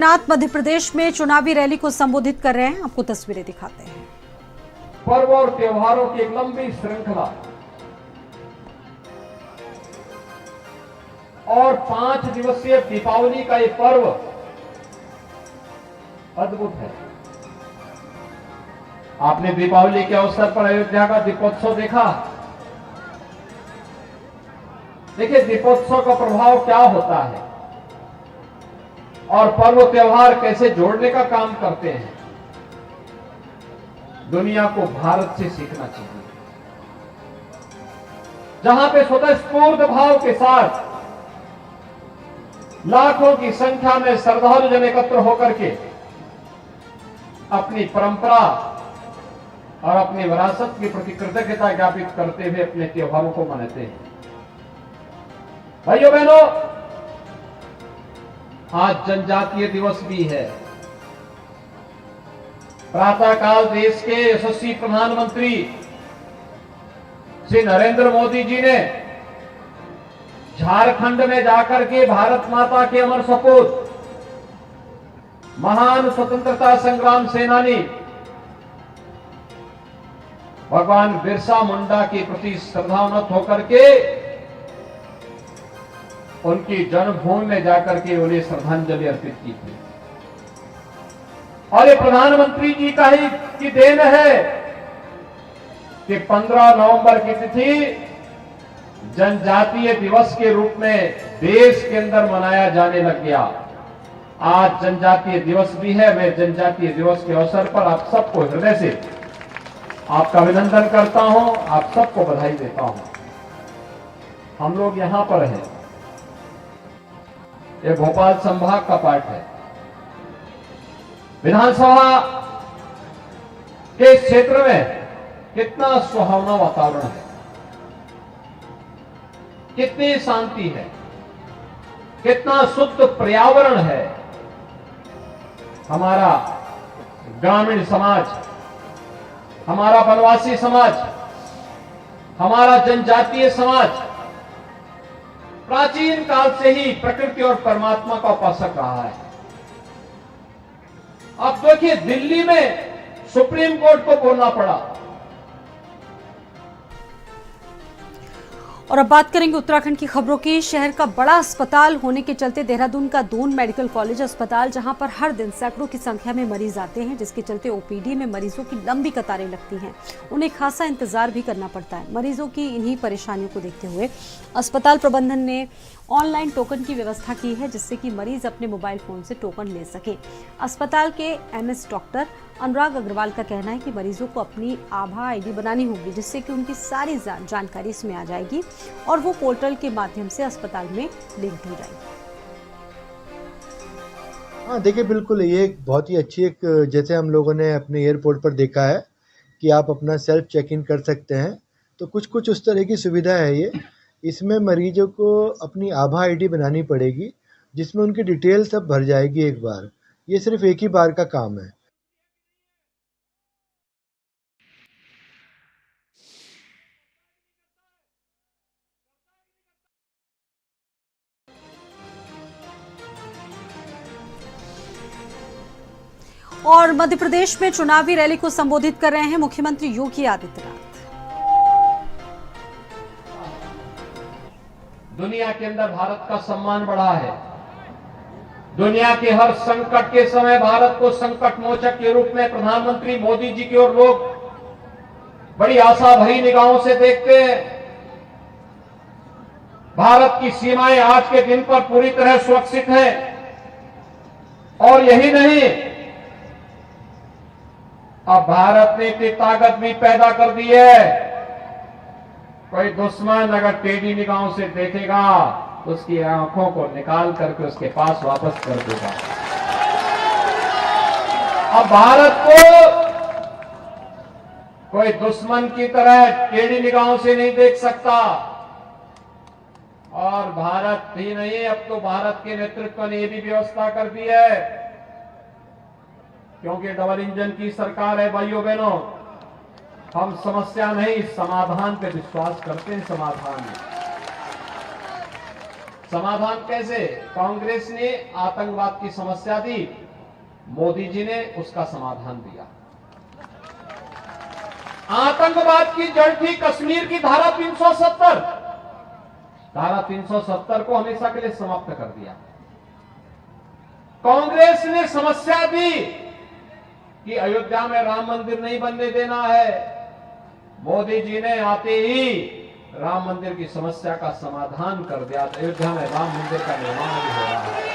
नाथ मध्य प्रदेश में चुनावी रैली को संबोधित कर रहे हैं। आपको तस्वीरें दिखाते हैं। पर्व और त्योहारों की एक लंबी श्रृंखला और 5 दिवसीय दीपावली का ये पर्व अद्भुत है। आपने दीपावली के अवसर पर अयोध्या का दीपोत्सव देखा। देखिए दीपोत्सव का प्रभाव क्या होता है और पर्व त्योहार कैसे जोड़ने का काम करते हैं। दुनिया को भारत से सीखना चाहिए, जहां पे स्वतःस्फूर्त भाव के साथ लाखों की संख्या में श्रद्धालु जन एकत्र होकर के अपनी परंपरा और अपनी विरासत के प्रति कृतज्ञता ज्ञापित करते हुए अपने त्योहारों को मनाते हैं। भाइयों बहनों, आज जनजातीय दिवस भी है। प्रातःकाल देश के यशस्वी प्रधानमंत्री श्री नरेंद्र मोदी जी ने झारखंड में जाकर के भारत माता के अमर सपूत महान स्वतंत्रता संग्राम सेनानी भगवान बिरसा मुंडा के प्रति श्रद्धान्वित होकर के उनकी जन्मभूमि में जाकर के उन्हें श्रद्धांजलि अर्पित की थी। और ये प्रधानमंत्री जी का ही की देन है कि 15 नवंबर की तिथि जनजातीय दिवस के रूप में देश के अंदर मनाया जाने लग गया। आज जनजातीय दिवस भी है। मैं जनजातीय दिवस के अवसर पर आप सबको हृदय से आपका अभिनंदन करता हूं, आप सबको बधाई देता हूं। हम लोग यहां पर हैं, ये भोपाल संभाग का पार्ट है। विधानसभा के इस क्षेत्र में कितना सुहावना वातावरण है, कितनी शांति है, कितना शुद्ध पर्यावरण है। हमारा ग्रामीण समाज, हमारा वनवासी समाज, हमारा जनजातीय समाज प्राचीन काल से ही प्रकृति और परमात्मा का उपासक रहा है। अब देखिए दिल्ली में सुप्रीम कोर्ट को बोलना पड़ा। और अब बात करेंगे उत्तराखंड की खबरों की। शहर का बड़ा अस्पताल होने के चलते देहरादून का दून मेडिकल कॉलेज अस्पताल, जहां पर हर दिन सैकड़ों की संख्या में मरीज आते हैं, जिसके चलते ओपीडी में मरीजों की लंबी कतारें लगती हैं। उन्हें खासा इंतजार भी करना पड़ता है। मरीजों की इन्हीं परेशानियों को देखते हुए अस्पताल प्रबंधन ने ऑनलाइन टोकन की व्यवस्था की है, जिससे कि मरीज अपने मोबाइल फोन से टोकन ले सके। अस्पताल के एमएस डॉक्टर अनुराग अग्रवाल का कहना है कि मरीजों को अपनी आभा आईडी बनानी होगी, जिससे कि उनकी सारी जानकारी इसमें आ जाएगी और वो पोर्टल के माध्यम से अस्पताल में लिंक हो जाएगी। हाँ देखिए, बिल्कुल ये एक बहुत ही अच्छी जैसे हम लोगों ने अपने एयरपोर्ट पर देखा है कि आप अपना सेल्फ चेक इन कर सकते हैं, तो कुछ उस तरह की सुविधा है ये। इसमें मरीजों को अपनी आभा आईडी बनानी पड़ेगी, जिसमें उनकी डिटेल सब भर जाएगी एक बार। ये सिर्फ एक ही बार का काम है। और मध्य प्रदेश में चुनावी रैली को संबोधित कर रहे हैं मुख्यमंत्री योगी आदित्यनाथ। दुनिया के अंदर भारत का सम्मान बढ़ा है। दुनिया के हर संकट के समय भारत को संकट मोचक के रूप में प्रधानमंत्री मोदी जी की ओर लोग बड़ी आशा भरी निगाहों से देखते हैं। भारत की सीमाएं आज के दिन पर पूरी तरह सुरक्षित हैं। और यही नहीं, अब भारत ने इतनी ताकत भी पैदा कर दी है, कोई दुश्मन अगर टेढ़ी निगाहों से देखेगा तो उसकी आंखों को निकाल करके उसके पास वापस कर देगा। अब भारत को कोई दुश्मन की तरह टेढ़ी निगाहों से नहीं देख सकता। और भारत ही नहीं, अब तो भारत के नेतृत्व ने यह भी व्यवस्था कर दी है, क्योंकि डबल इंजन की सरकार है। भाइयों बहनों, हम समस्या नहीं समाधान पे विश्वास करते हैं। समाधान समाधान कैसे? कांग्रेस ने आतंकवाद की समस्या दी, मोदी जी ने उसका समाधान दिया। आतंकवाद की जड़ थी कश्मीर की धारा 370। धारा 370 को हमेशा के लिए समाप्त कर दिया। कांग्रेस ने समस्या दी कि अयोध्या में राम मंदिर नहीं बनने देना है। मोदी जी ने आते ही राम मंदिर की समस्या का समाधान कर दिया। अयोध्या में राम मंदिर का निर्माण भी हो रहा है।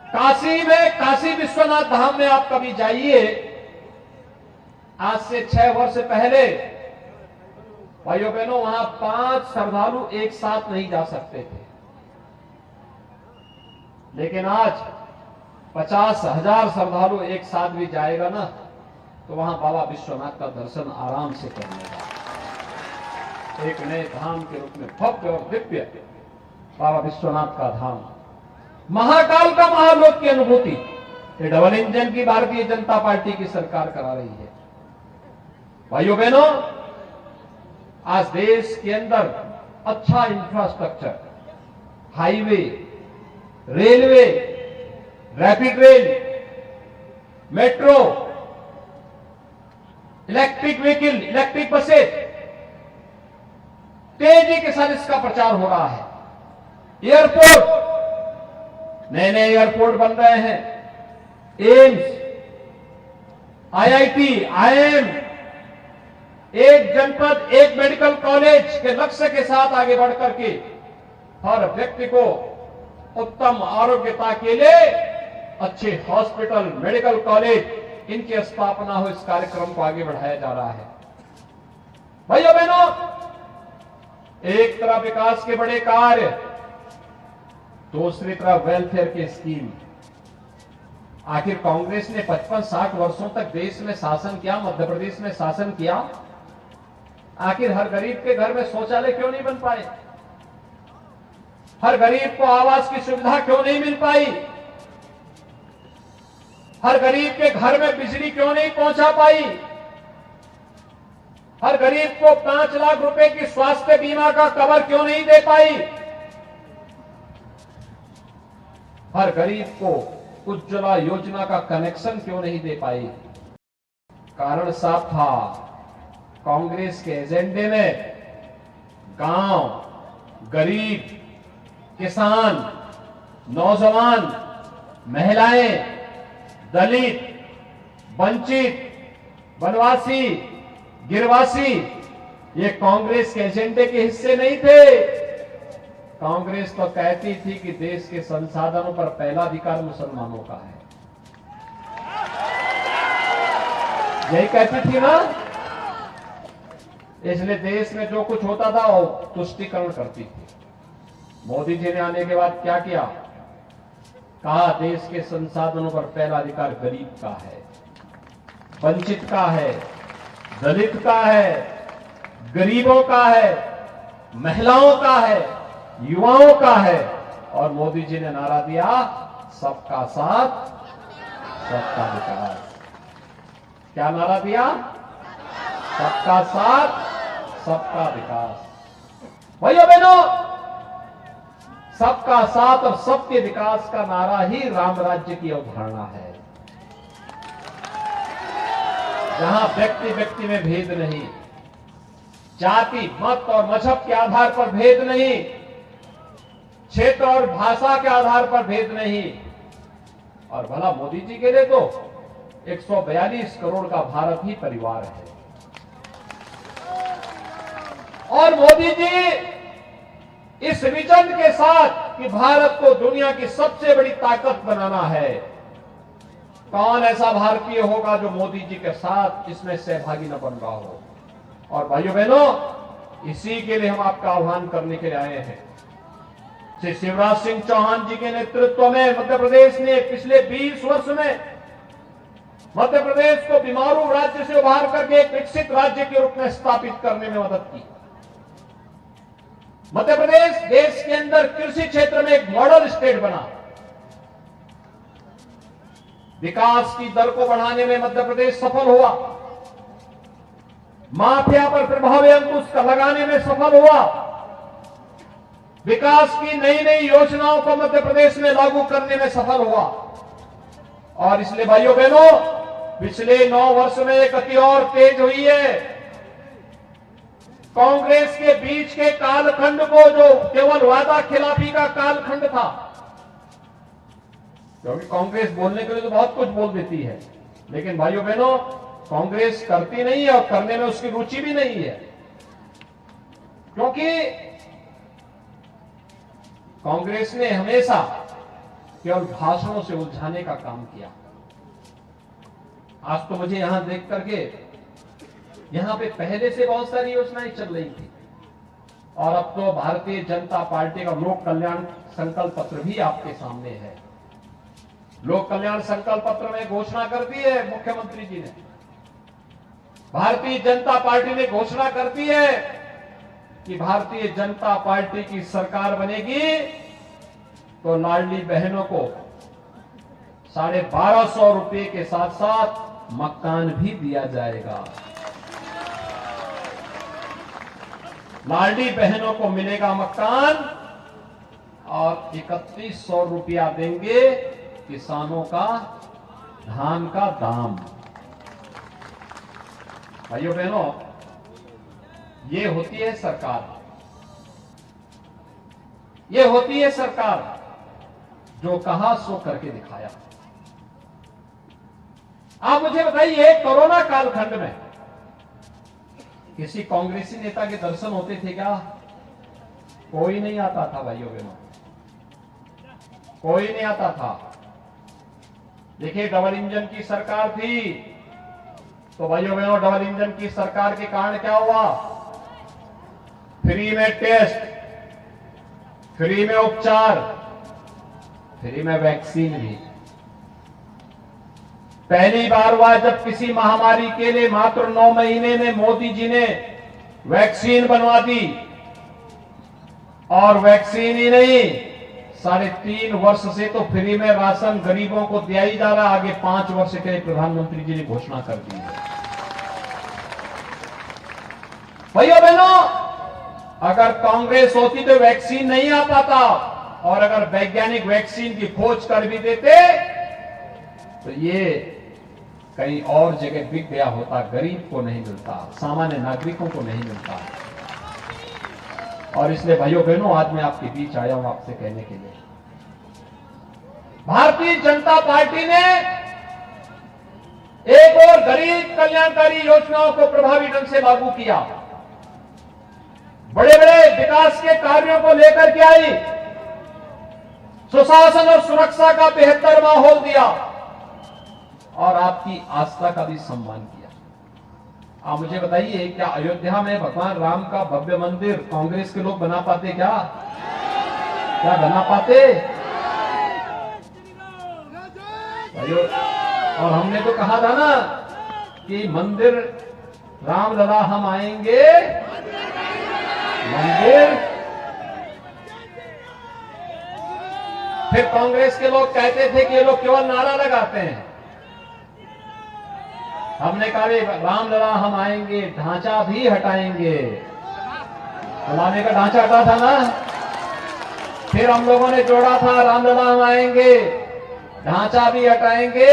काशी में, काशी विश्वनाथ धाम में आप कभी जाइए, आज से 6 वर्ष पहले भाइयों बहनों वहां 5 श्रद्धालु एक साथ नहीं जा सकते थे, लेकिन आज 50,000 श्रद्धालु एक साथ भी जाएगा ना, तो वहां बाबा विश्वनाथ का दर्शन आराम से कर लेगा। एक नए धाम के रूप में भव्य और दिव्य बाबा विश्वनाथ का धाम, महाकाल का महालोक की अनुभूति, ये डबल इंजन की भारतीय जनता पार्टी की सरकार करा रही है। भाइयों बहनों, आज देश के अंदर अच्छा infrastructure, highway, railway, rapid rail, metro, electric vehicle, electric buses, तेजी के साथ इसका प्रचार हो रहा है। एयरपोर्ट, नए नए एयरपोर्ट बन रहे हैं। एम्स, आईआईटी, आईएम, एक जनपद एक मेडिकल कॉलेज के लक्ष्य के साथ आगे बढ़ करके हर व्यक्ति को उत्तम आरोग्यता के लिए अच्छे हॉस्पिटल, मेडिकल कॉलेज, इनकी स्थापना हो, इस कार्यक्रम को आगे बढ़ाया जा रहा है। भाइयों बहनों, एक तरफ विकास के बड़े कार्य, दूसरी तरफ वेलफेयर की स्कीम। आखिर कांग्रेस ने 55-60 वर्षों तक देश में शासन किया, मध्य प्रदेश में शासन किया, आखिर हर गरीब के घर में शौचालय क्यों नहीं बन पाए? हर गरीब को आवास की सुविधा क्यों नहीं मिल पाई? हर गरीब के घर में बिजली क्यों नहीं पहुंचा पाई? हर गरीब को 5 लाख रुपए की स्वास्थ्य बीमा का कवर क्यों नहीं दे पाई? हर गरीब को उज्ज्वला योजना का कनेक्शन क्यों नहीं दे पाई? कारण साफ था, कांग्रेस के एजेंडे में गांव, गरीब, किसान, नौजवान, महिलाएं, दलित, वंचित, वनवासी, गिरवासी, ये कांग्रेस के एजेंडे के हिस्से नहीं थे। कांग्रेस तो कहती थी कि देश के संसाधनों पर पहला अधिकार मुसलमानों का है, यही कहती थी ना। इसलिए देश में जो कुछ होता था वो तुष्टीकरण करती थी। मोदी जी ने आने के बाद क्या किया? कहा देश के संसाधनों पर पहला अधिकार गरीब का है, वंचित का है, दलित का है, गरीबों का है, महिलाओं का है, युवाओं का है। और मोदी जी ने नारा दिया, सबका साथ, सबका विकास। क्या नारा दिया? सबका साथ, सबका विकास। भाइयों बहनों, सबका साथ और सबके विकास का नारा ही राम राज्य की अवधारणा है, जहां व्यक्ति व्यक्ति में भेद नहीं, जाति, मत और मजहब के आधार पर भेद नहीं, क्षेत्र और भाषा के आधार पर भेद नहीं। और भला मोदी जी के लिए तो 142 करोड़ का भारत ही परिवार है। और मोदी जी इस विजन के साथ कि भारत को दुनिया की सबसे बड़ी ताकत बनाना है, कौन ऐसा भारतीय होगा जो मोदी जी के साथ इसमें सहभागी न बन रहा हो? और भाइयों बहनों, इसी के लिए हम आपका आह्वान करने के लिए आए हैं। श्री शिवराज सिंह चौहान जी के नेतृत्व में मध्य प्रदेश ने पिछले 20 वर्ष में मध्य प्रदेश को बीमारू राज्य से उभार करके एक विकसित राज्य के रूप में स्थापित करने में मदद की। मध्य प्रदेश देश के अंदर कृषि क्षेत्र में एक मॉडल स्टेट बना। विकास की दर को बढ़ाने में मध्य प्रदेश सफल हुआ, माफिया पर प्रभावी अंकुश लगाने में सफल हुआ, विकास की नई नई योजनाओं को मध्य प्रदेश में लागू करने में सफल हुआ। और इसलिए भाइयों बहनों, पिछले 9 वर्ष में एक गति और तेज हुई है। कांग्रेस के बीच के कालखंड को, जो केवल वादा खिलाफी का कालखंड था, क्योंकि कांग्रेस बोलने के लिए तो बहुत कुछ बोल देती है, लेकिन भाइयों बहनों कांग्रेस करती नहीं है और करने में उसकी रुचि भी नहीं है, क्योंकि कांग्रेस ने हमेशा केवल भाषणों से उलझाने का काम किया। आज तो मुझे यहां देख करके, यहां पे पहले से बहुत सारी योजनाएं चल रही थी और अब तो भारतीय जनता पार्टी का लोक कल्याण संकल्प पत्र भी आपके सामने है। लोक कल्याण संकल्प पत्र में घोषणा कर दी है मुख्यमंत्री जी ने, भारतीय जनता पार्टी ने घोषणा कर दी है कि भारतीय जनता पार्टी की सरकार बनेगी तो लाडली बहनों को 1250 रुपए के साथ साथ मकान भी दिया जाएगा। लाडली बहनों को मिलेगा मकान और 3100 रुपया देंगे किसानों का धान का दाम। भाइयों बहनों, ये होती है सरकार, ये होती है सरकार जो कहा सो करके दिखाया। आप मुझे बताइए, कोरोना कालखंड में किसी कांग्रेसी नेता के दर्शन होते थे क्या? कोई नहीं आता था भाइयों बहनों, कोई नहीं आता था। देखिए, डबल इंजन की सरकार थी, तो भाइयों बहनों डबल इंजन की सरकार के कारण क्या हुआ? फ्री में टेस्ट, फ्री में उपचार, फ्री में वैक्सीन भी। पहली बार हुआ जब किसी महामारी के लिए मात्र 9 महीने में मोदी जी ने वैक्सीन बनवा दी। और वैक्सीन ही नहीं, 3.5 वर्ष से तो फ्री में राशन गरीबों को दिया ही जा रहा। आगे 5 वर्ष के लिए प्रधानमंत्री जी ने घोषणा कर दी है। भाइयों बहनों, अगर कांग्रेस होती तो वैक्सीन नहीं आ पाता, और अगर वैज्ञानिक वैक्सीन की खोज कर भी देते तो ये कहीं और जगह बिक गया होता, गरीब को नहीं मिलता, सामान्य नागरिकों को नहीं मिलता। और इसलिए भाइयों बहनों, आज मैं आपके बीच आया हूं आपसे कहने के लिए, भारतीय जनता पार्टी ने एक और गरीब कल्याणकारी योजनाओं को प्रभावी ढंग से लागू किया, बड़े बड़े विकास के कार्यों को लेकर के आई, सुशासन और सुरक्षा का बेहतर माहौल दिया और आपकी आस्था का भी सम्मान किया। आप मुझे बताइए, क्या अयोध्या में भगवान राम का भव्य मंदिर कांग्रेस के लोग बना पाते? क्या बना पाते? और हमने तो कहा था ना कि मंदिर रामलला हम आएंगे, मंदिर। फिर कांग्रेस के लोग कहते थे कि ये लोग केवल नारा लगाते हैं। हमने कहा रामलला हम आएंगे, ढांचा भी हटाएंगे। बुलाने का ढांचा हटा था ना, फिर हम लोगों ने जोड़ा था रामलला हम आएंगे, ढांचा भी हटाएंगे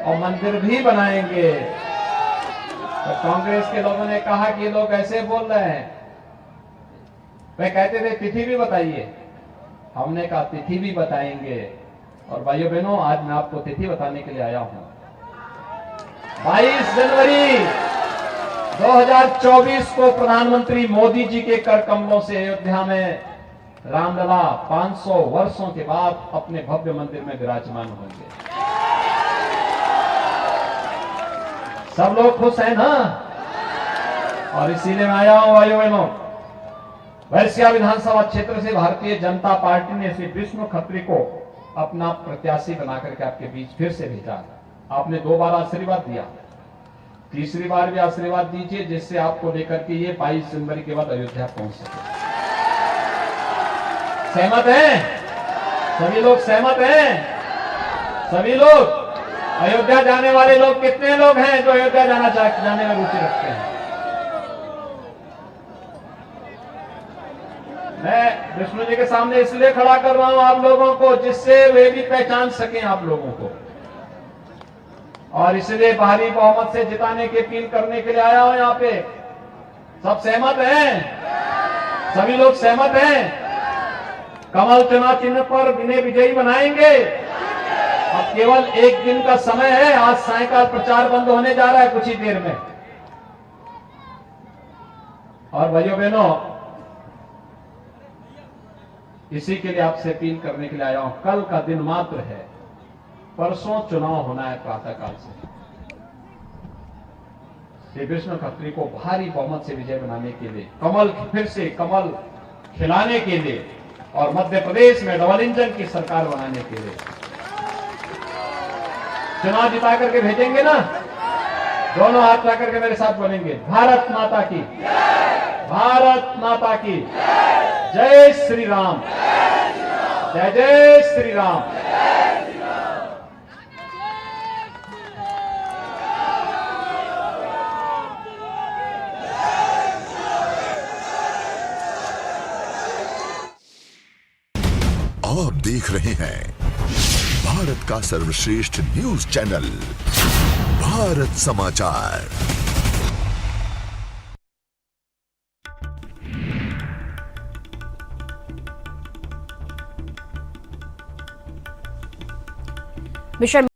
और मंदिर भी बनाएंगे। तो कांग्रेस के लोगों ने कहा कि लोग ऐसे बोल रहे हैं। वे कहते थे तिथि भी बताइए, हमने कहा तिथि भी बताएंगे। और भाइयों बहनों, आज मैं आपको तिथि बताने के लिए आया हूं। 22 जनवरी 2024 को प्रधानमंत्री मोदी जी के कर कमलों से अयोध्या में रामलला 500 वर्षों के बाद अपने भव्य मंदिर में विराजमान होंगे। सब लोग खुश हैं ना? और इसीलिए मैं आया हूं भाइयों बहनों। वैश्या विधानसभा क्षेत्र से भारतीय जनता पार्टी ने श्री विष्णु खत्री को अपना प्रत्याशी बनाकर के आपके बीच फिर से भेजा। आपने 2 बार आशीर्वाद दिया, तीसरी बार भी आशीर्वाद दीजिए, जिससे आपको लेकर के ये 22 जनवरी के बाद अयोध्या पहुंच सके। सहमत हैं? सभी लोग सहमत हैं? सभी लोग अयोध्या जाने वाले लोग कितने लोग हैं जो अयोध्या जाने में रुचि रखते हैं? मैं विष्णु जी के सामने इसलिए खड़ा कर रहा हूं आप लोगों को, जिससे वे भी पहचान सकें आप लोगों को, और इसलिए भारी बहुमत से जिताने की अपील करने के लिए आया हूं यहाँ पे। सब सहमत हैं? सभी लोग सहमत हैं? कमल चुनाव चिन्ह पर इन्हें विजयी बनाएंगे। अब केवल एक दिन का समय है, आज सायंकाल प्रचार बंद होने जा रहा है कुछ ही देर में। और भाइयों बहनों, इसी के लिए आपसे अपील करने के लिए आया हूं। कल का दिन मात्र है, परसों चुनाव होना है प्रातःकाल से। श्री विष्णु खत्री को भारी बहुमत से विजय बनाने के लिए, कमल फिर से कमल खिलाने के लिए और मध्य प्रदेश में डबल इंजन की सरकार बनाने के लिए चुनाव जिता करके भेजेंगे ना। दोनों हाथ उठा करके मेरे साथ बोलेंगे, भारत माता की, भारत माता की जय श्री राम, जय जय श्री राम। आप देख रहे हैं भारत का सर्वश्रेष्ठ न्यूज चैनल भारत समाचार। मिशन